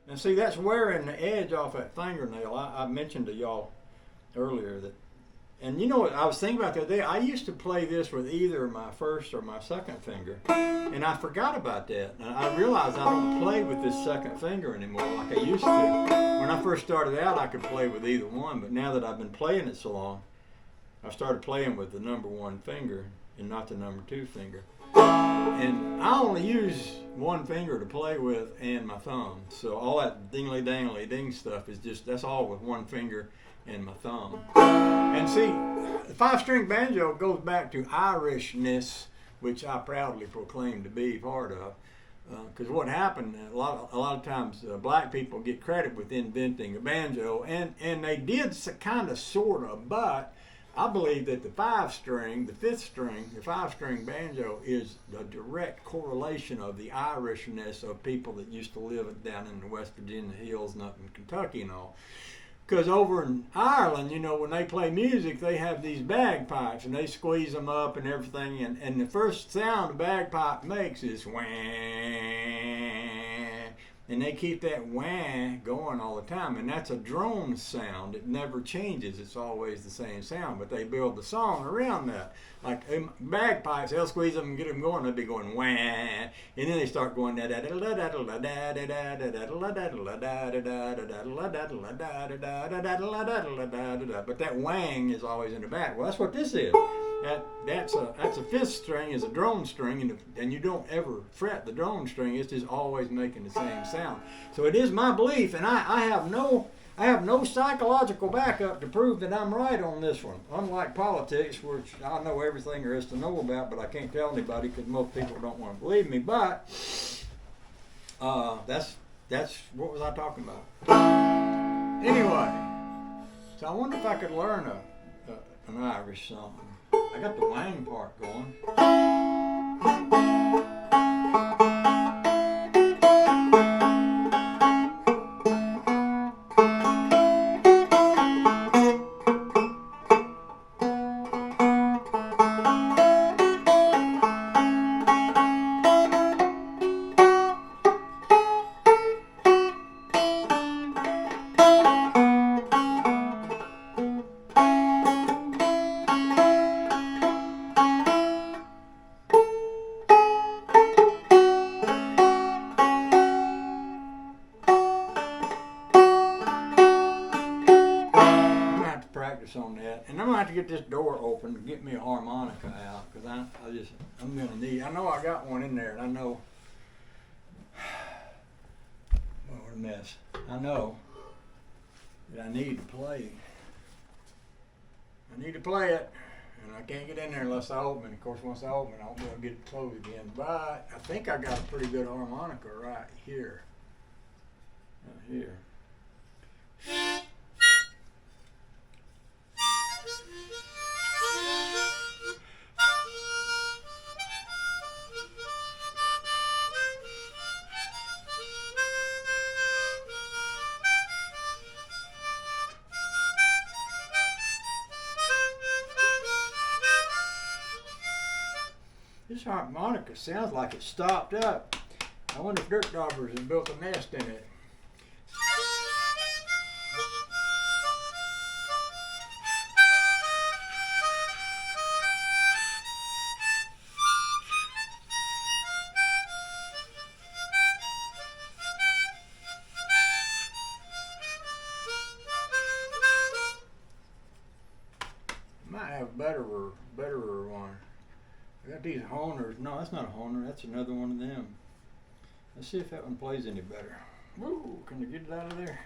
And see, that's wearing the edge off that fingernail. I mentioned to y'all earlier that, and you know what, I was thinking about the other day, I used to play this with either my first or my second finger, and I forgot about that. And I realized I don't play with this second finger anymore like I used to. When I first started out, I could play with either one, but now that I've been playing it so long, I started playing with the number one finger and not the number two finger. And I only use one finger to play with and my thumb. So all that dingly dangly ding stuff is just, that's all with one finger and my thumb. And see, the 5-string banjo goes back to Irishness, which I proudly proclaim to be part of. Because what happened, a lot of times black people get credit with inventing a banjo, and they did kind of, sort of, but I believe that the 5-string banjo is the direct correlation of the Irishness of people that used to live down in the West Virginia hills and up in Kentucky and all. Because over in Ireland, you know, when they play music, they have these bagpipes and they squeeze them up and everything. And the first sound a bagpipe makes is wah. And they keep that wah going all the time. And that's a drone sound. It never changes. It's always the same sound. But they build the song around that. Like bagpipes, they'll squeeze them and get them going. They'll be going wah. And then they start going da da da da da da da da da da da da da. But that wang is always in the back. Well, that's what this is. That's a 5th string is a drone string, and you don't ever fret the drone string. It's just always making the same sound. So it is my belief, and I have no psychological backup to prove that I'm right on this one. Unlike politics, which I know everything there is to know about, but I can't tell anybody because most people don't want to believe me. But that's what was I talking about? Anyway, so I wonder if I could learn an Irish song. I got the wang part going. On that, and I'm gonna have to get this door open to get me a harmonica out because I'm gonna need. I know I got one in there, and I know. Well, what a mess! I know that I need to play. I need to play it, and I can't get in there unless I open it. Of course, once I open it, I won't be able to get it closed again. But I think I got a pretty good harmonica right here. Right here. This harmonica sounds like it stopped up. I wonder if dirt daubers have built a nest in it. Might have a betterer one. I got these honers. No, that's not a honer. That's another one of them. Let's see if that one plays any better. Woo! Can you get it out of there?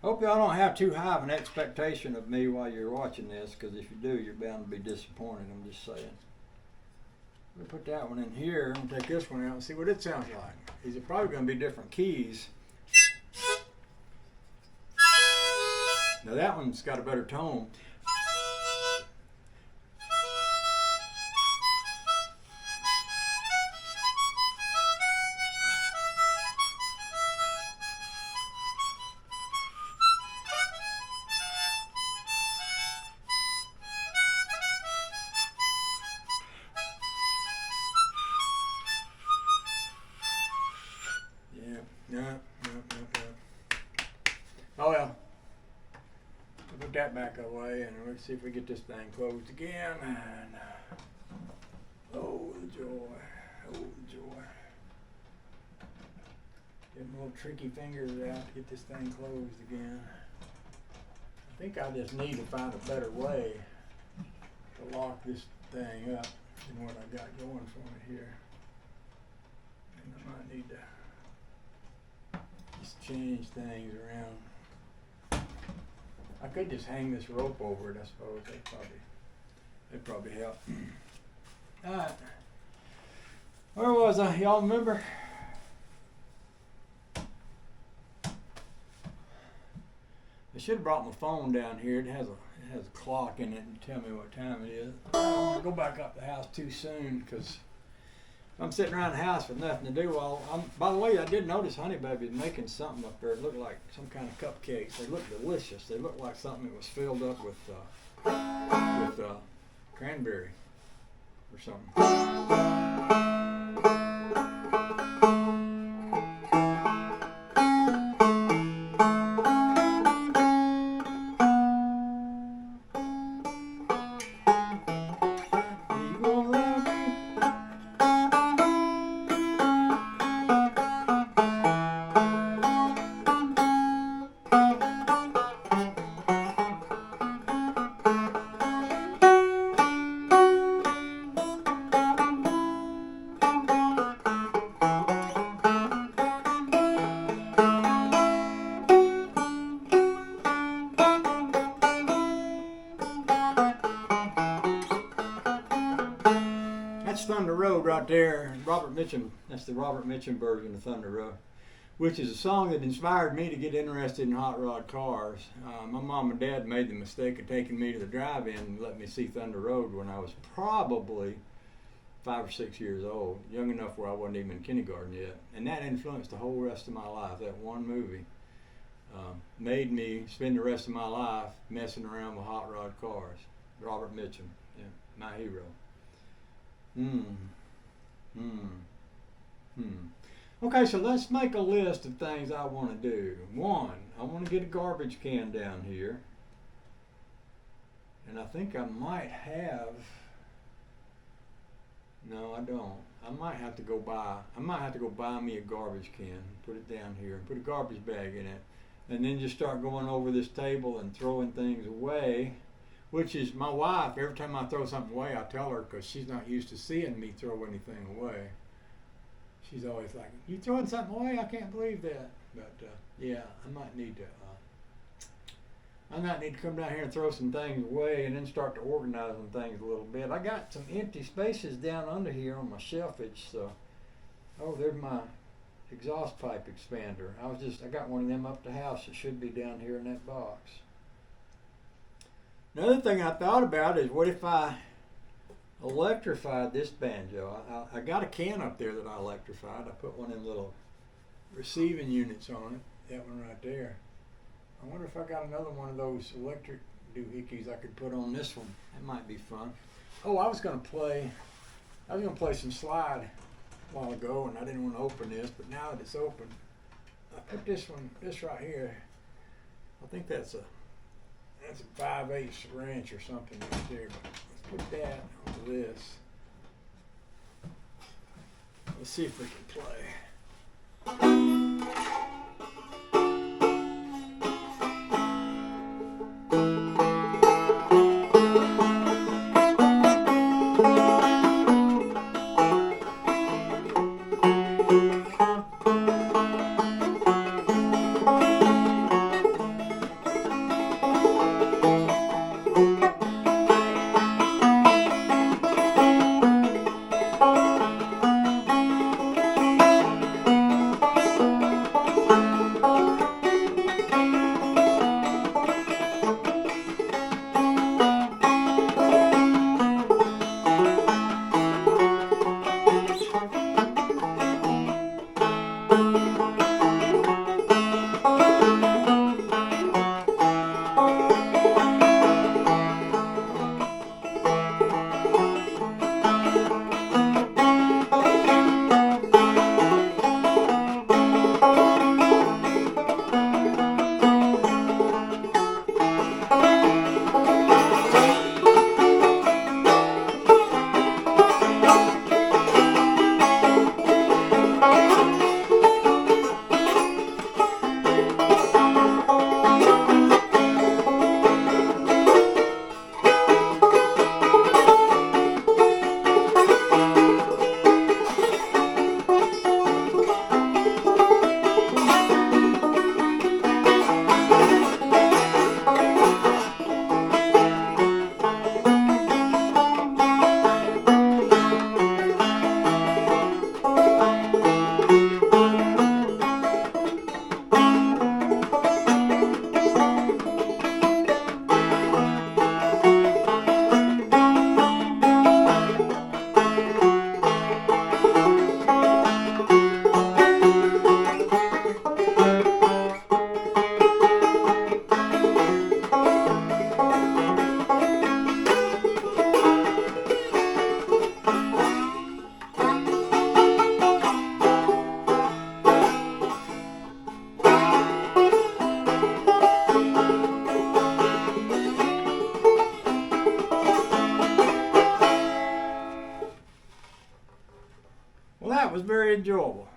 Hope y'all don't have too high of an expectation of me while you're watching this, because if you do, you're bound to be disappointed. I'm just saying. I'm going to put that one in here. I'm going to take this one out and see what it sounds like. These are probably going to be different keys. Now that one's got a better tone. that back away, and let's see if we get this thing closed again. And oh, the joy. Oh, the joy. Get my little tricky fingers out to get this thing closed again. I think I just need to find a better way to lock this thing up than what I got going for me here. And I might need to just change things around. I could just hang this rope over it, I suppose. That'd probably help. Alright. Where was I? Y'all remember? I should have brought my phone down here. It has a clock in it and tell me what time it is. I don't want to go back up the house too soon because I'm sitting around the house with nothing to do. Well, by the way, I did notice Honey Baby's making something up there. It looked like some kind of cupcakes. They look delicious. They look like something that was filled up with cranberry or something. Thunder Road right there. Robert Mitchum, that's the Robert Mitchum version of Thunder Road, which is a song that inspired me to get interested in hot rod cars. My mom and dad made the mistake of taking me to the drive-in and let me see Thunder Road when I was probably 5 or 6 years old, young enough where I wasn't even in kindergarten yet. And that influenced the whole rest of my life. That one movie made me spend the rest of my life messing around with hot rod cars. Robert Mitchum, yeah, my hero. Okay, so let's make a list of things I want to do. 1, I want to get a garbage can down here. And I think I might have, no I don't. I might have to go buy me a garbage can, put it down here, and put a garbage bag in it. And then just start going over this table and throwing things away. Which is my wife, every time I throw something away, I tell her because she's not used to seeing me throw anything away. She's always like, "You throwing something away? I can't believe that." But yeah, I might need to come down here and throw some things away and then start to organizing things a little bit. I got some empty spaces down under here on my shelfage. So, oh, there's my exhaust pipe expander. I got one of them up the house. It should be down here in that box. Another thing I thought about is, what if I electrified this banjo? I got a can up there that I electrified. I put one of them little receiving units on it. That one right there. I wonder if I got another one of those electric doohickeys I could put on this one. That might be fun. Oh, I was gonna play some slide a while ago, and I didn't want to open this, but now that it's open, I put this right here. I think that's a 5/8 wrench or something right there, but let's put that on this. Let's see if we can play. was very enjoyable.